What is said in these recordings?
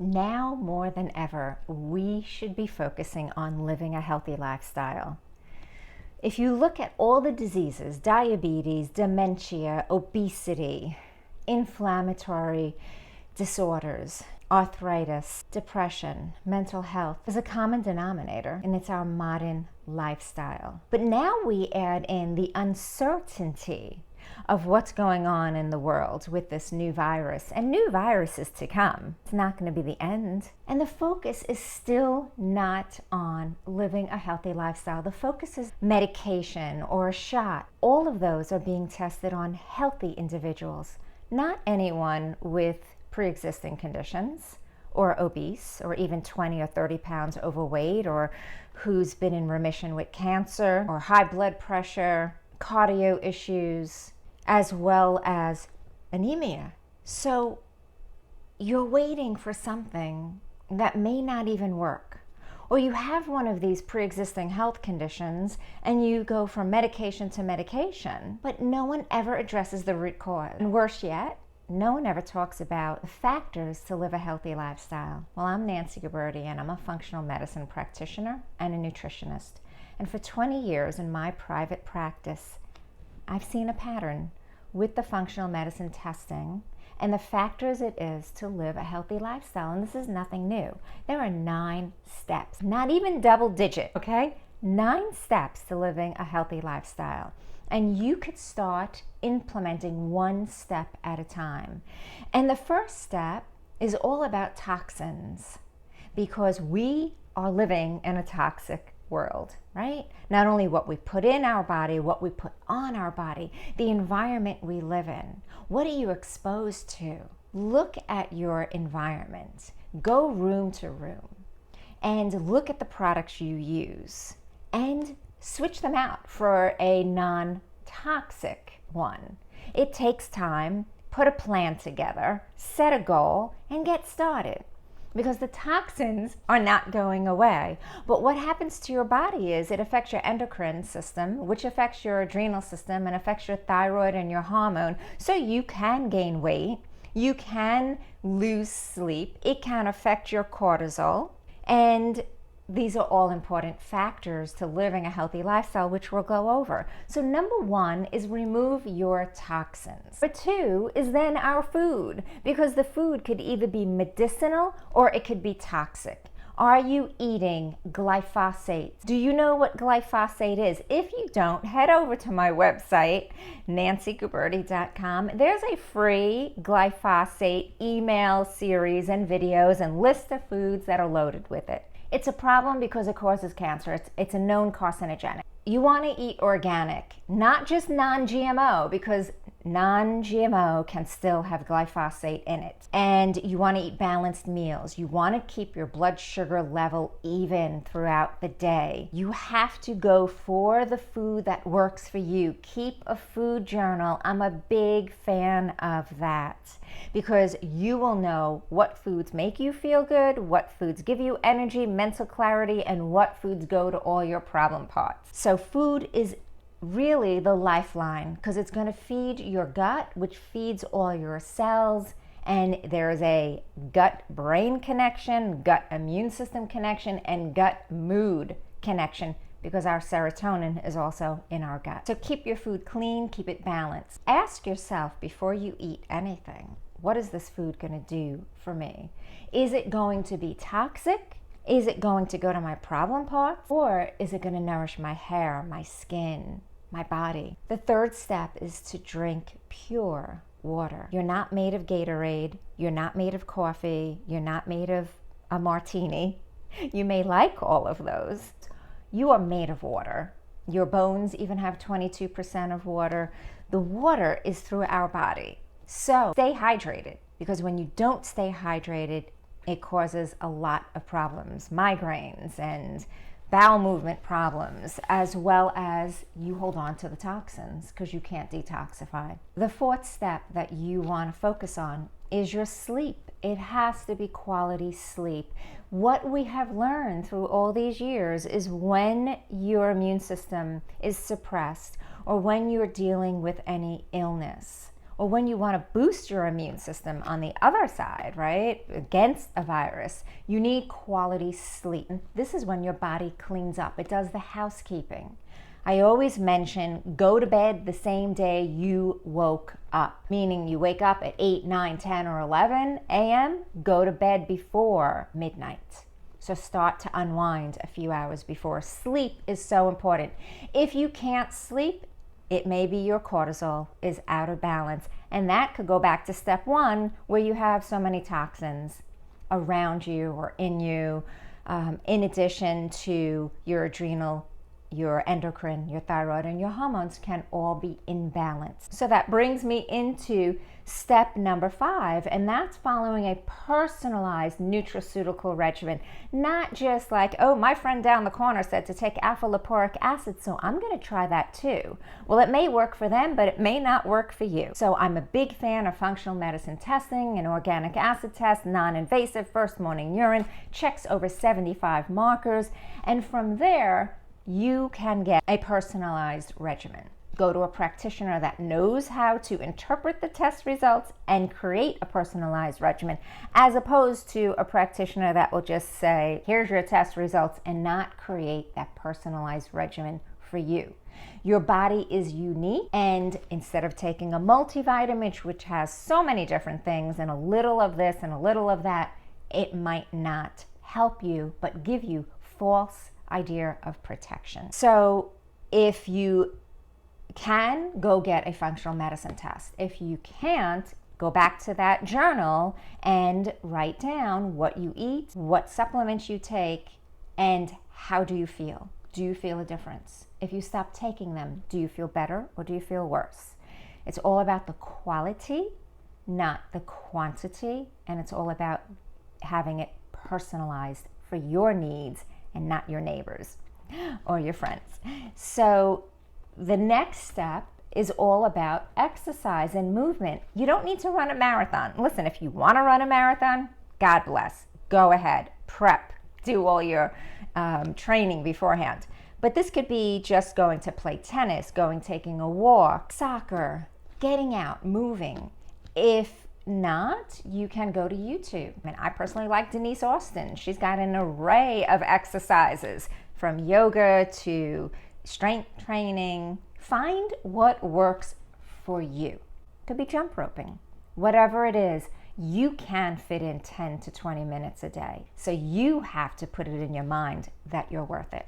Now more than ever, we should be focusing on living a healthy lifestyle. If you look at all the diseases, diabetes, dementia, obesity, inflammatory disorders, arthritis, depression, mental health, there's a common denominator, and it's our modern lifestyle. But now we add in the uncertainty of what's going on in the world with this new virus, and new viruses to come. It's not going to be the end. And the focus is still not on living a healthy lifestyle. The focus is medication or a shot. All of those are being tested on healthy individuals, not anyone with pre-existing conditions or obese or even 20 or 30 pounds overweight, or who's been in remission with cancer or high blood pressure, cardio issues, as well as anemia. So you're waiting for something that may not even work. Or you have one of these pre-existing health conditions and you go from medication to medication, but no one ever addresses the root cause. And worse yet, no one ever talks about the factors to live a healthy lifestyle. Well, I'm Nancy Guberti, and I'm a functional medicine practitioner and a nutritionist. And for 20 years in my private practice, I've seen a pattern with the functional medicine testing and the factors it is to live a healthy lifestyle. And this is nothing new. There are 9 steps, not even double digit, okay? 9 steps to living a healthy lifestyle. And you could start implementing one step at a time. And the first step is all about toxins, because we are living in a toxic world, right? Not only what we put in our body, what we put on our body, the environment we live in. What are you exposed to? Look at your environment. Go room to room and look at the products you use and switch them out for a non-toxic one. It takes time. Put a plan together, set a goal, and get started. Because the toxins are not going away. But what happens to your body is it affects your endocrine system, which affects your adrenal system and affects your thyroid and your hormone. So you can gain weight, you can lose sleep, it can affect your cortisol. And these are all important factors to living a healthy lifestyle, which we'll go over. So number 1 is remove your toxins. Number 2 is then our food, because the food could either be medicinal or it could be toxic. Are you eating glyphosate? Do you know what glyphosate is? If you don't, head over to my website, nancyguberti.com. There's a free glyphosate email series and videos and list of foods that are loaded with it. It's a problem because it causes cancer. It's a known carcinogenic. You want to eat organic, not just non-GMO, because non-GMO can still have glyphosate in it. And you want to eat balanced meals. You want to keep your blood sugar level even throughout the day. You have to go for the food that works for you. Keep a food journal. I'm a big fan of that, because you will know what foods make you feel good, what foods give you energy, mental clarity, and what foods go to all your problem parts. So food is really the lifeline, because it's going to feed your gut, which feeds all your cells. And there's a gut-brain connection, gut immune system connection, and gut mood connection, because our serotonin is also in our gut. So keep your food clean, keep it balanced. Ask yourself before you eat anything, what is this food going to do for me? Is it going to be toxic? Is it going to go to my problem parts? Or is it going to nourish my hair, my skin, my body? The third step is to drink pure water. You're not made of Gatorade. You're not made of coffee. You're not made of a martini. You may like all of those. You are made of water. Your bones even have 22% of water. The water is through our body. So stay hydrated, because when you don't stay hydrated, it causes a lot of problems, migraines and bowel movement problems, as well as you hold on to the toxins because you can't detoxify. The fourth step that you want to focus on is your sleep. It has to be quality sleep. What we have learned through all these years is when your immune system is suppressed, or when you're dealing with any illness, Or when you want to boost your immune system on the other side, right, against a virus, you need quality sleep. This is when your body cleans up. It does the housekeeping. I always mention go to bed the same day you woke up, meaning you wake up at 8, 9, 10, or 11 a.m., go to bed before midnight. So start to unwind a few hours before. Sleep is so important. If you can't sleep, it may be your cortisol is out of balance. And that could go back to step one, where you have so many toxins around you or in you, in addition to your adrenal, your endocrine, your thyroid, and your hormones can all be imbalanced. So that brings me into step number 5, and that's following a personalized nutraceutical regimen. Not just like, oh, my friend down the corner said to take alpha lipoic acid, so I'm going to try that too. Well, it may work for them, but it may not work for you. So I'm a big fan of functional medicine testing, an organic acid test, non-invasive, first morning urine, checks over 75 markers, and from there, you can get a personalized regimen. Go to a practitioner that knows how to interpret the test results and create a personalized regimen, as opposed to a practitioner that will just say, here's your test results, and not create that personalized regimen for you. Your body is unique, and instead of taking a multivitamin, which has so many different things and a little of this and a little of that, it might not help you, but give you false idea of protection. So if you can, go get a functional medicine test. If you can't, go back to that journal and write down what you eat, what supplements you take, and how do you feel? Do you feel a difference? If you stop taking them, do you feel better or do you feel worse? It's all about the quality, not the quantity, and it's all about having it personalized for your needs and not your neighbors or your friends. So the next step is all about exercise and movement. You don't need to run a marathon. Listen, if you want to run a marathon, God bless. Go ahead, prep, do all your training beforehand. But this could be just going to play tennis, taking a walk, soccer, getting out, moving. If not, you can go to YouTube. I mean, I personally like Denise Austin. She's got an array of exercises from yoga to strength training. Find what works for you. Could be jump roping. Whatever it is, you can fit in 10 to 20 minutes a day. So you have to put it in your mind that you're worth it.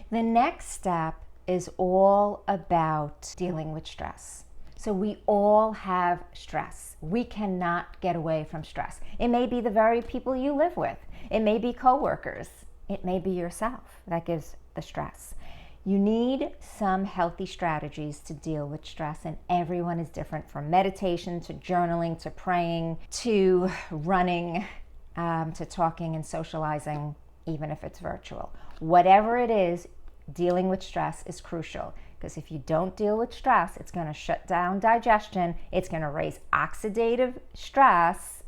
The next step is all about dealing with stress. So we all have stress. We cannot get away from stress. It may be the very people you live with. It may be coworkers. It may be yourself that gives the stress. You need some healthy strategies to deal with stress, and everyone is different, from meditation to journaling to praying to running to talking and socializing, even if it's virtual. Whatever it is, dealing with stress is crucial. Because if you don't deal with stress, it's going to shut down digestion. It's going to raise oxidative stress,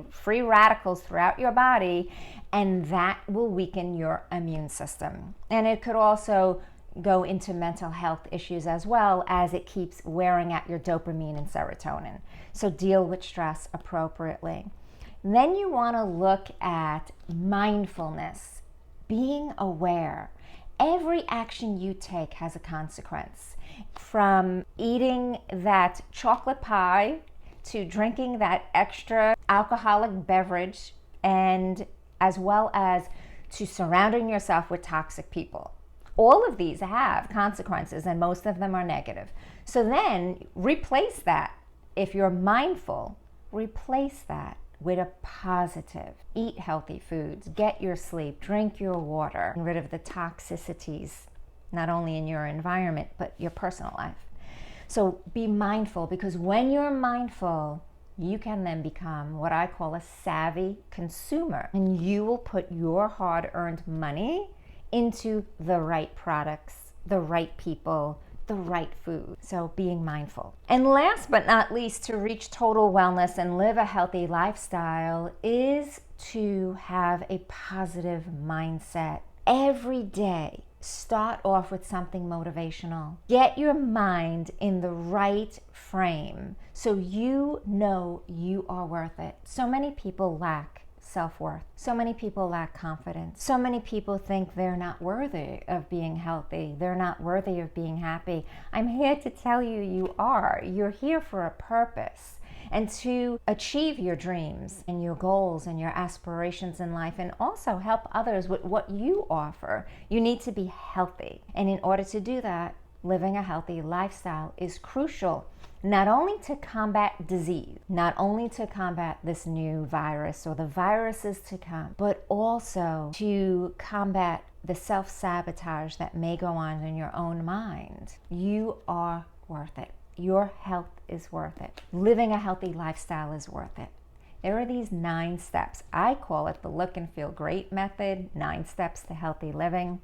free radicals throughout your body, and that will weaken your immune system. And it could also go into mental health issues as well, as it keeps wearing at your dopamine and serotonin. So deal with stress appropriately. Then you want to look at mindfulness, being aware. Every action you take has a consequence. From eating that chocolate pie to drinking that extra alcoholic beverage, and as well as to surrounding yourself with toxic people. All of these have consequences, and most of them are negative. So then replace that. If you're mindful, replace that with a positive. Eat healthy foods, get your sleep, drink your water, get rid of the toxicities, not only in your environment, but your personal life. So be mindful, because when you're mindful, you can then become what I call a savvy consumer, and you will put your hard-earned money into the right products, the right people, the right food. So being mindful. And last but not least, to reach total wellness and live a healthy lifestyle is to have a positive mindset. Every day Start off with something motivational. Get your mind in the right frame so you know you are worth it. So many people lack self-worth. So many people lack confidence. So many people think they're not worthy of being healthy. They're not worthy of being happy. I'm here to tell you, you are. You're here for a purpose. And to achieve your dreams and your goals and your aspirations in life, and also help others with what you offer, you need to be healthy. And in order to do that, living a healthy lifestyle is crucial, not only to combat disease, not only to combat this new virus or the viruses to come, but also to combat the self-sabotage that may go on in your own mind. You are worth it. Your health is worth it. Living a healthy lifestyle is worth it. There are these 9 steps. I call it the look and feel great method, 9 steps to healthy living.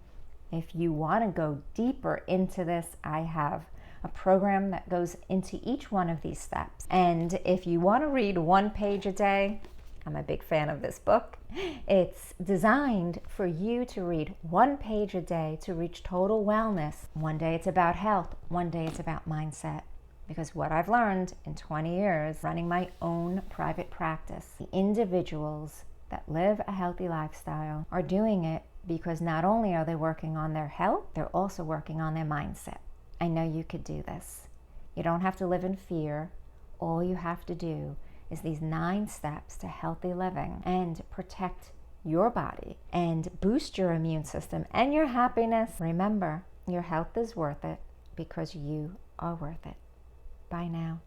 If you want to go deeper into this, I have a program that goes into each one of these steps. And if you want to read 1 page a day, I'm a big fan of this book. It's designed for you to read 1 page a day to reach total wellness. One day it's about health, one day it's about mindset. Because what I've learned in 20 years running my own private practice, the individuals that live a healthy lifestyle are doing it because not only are they working on their health, they're also working on their mindset. I know you could do this. You don't have to live in fear. All you have to do is these 9 steps to healthy living and protect your body and boost your immune system and your happiness. Remember, your health is worth it because you are worth it. Bye now.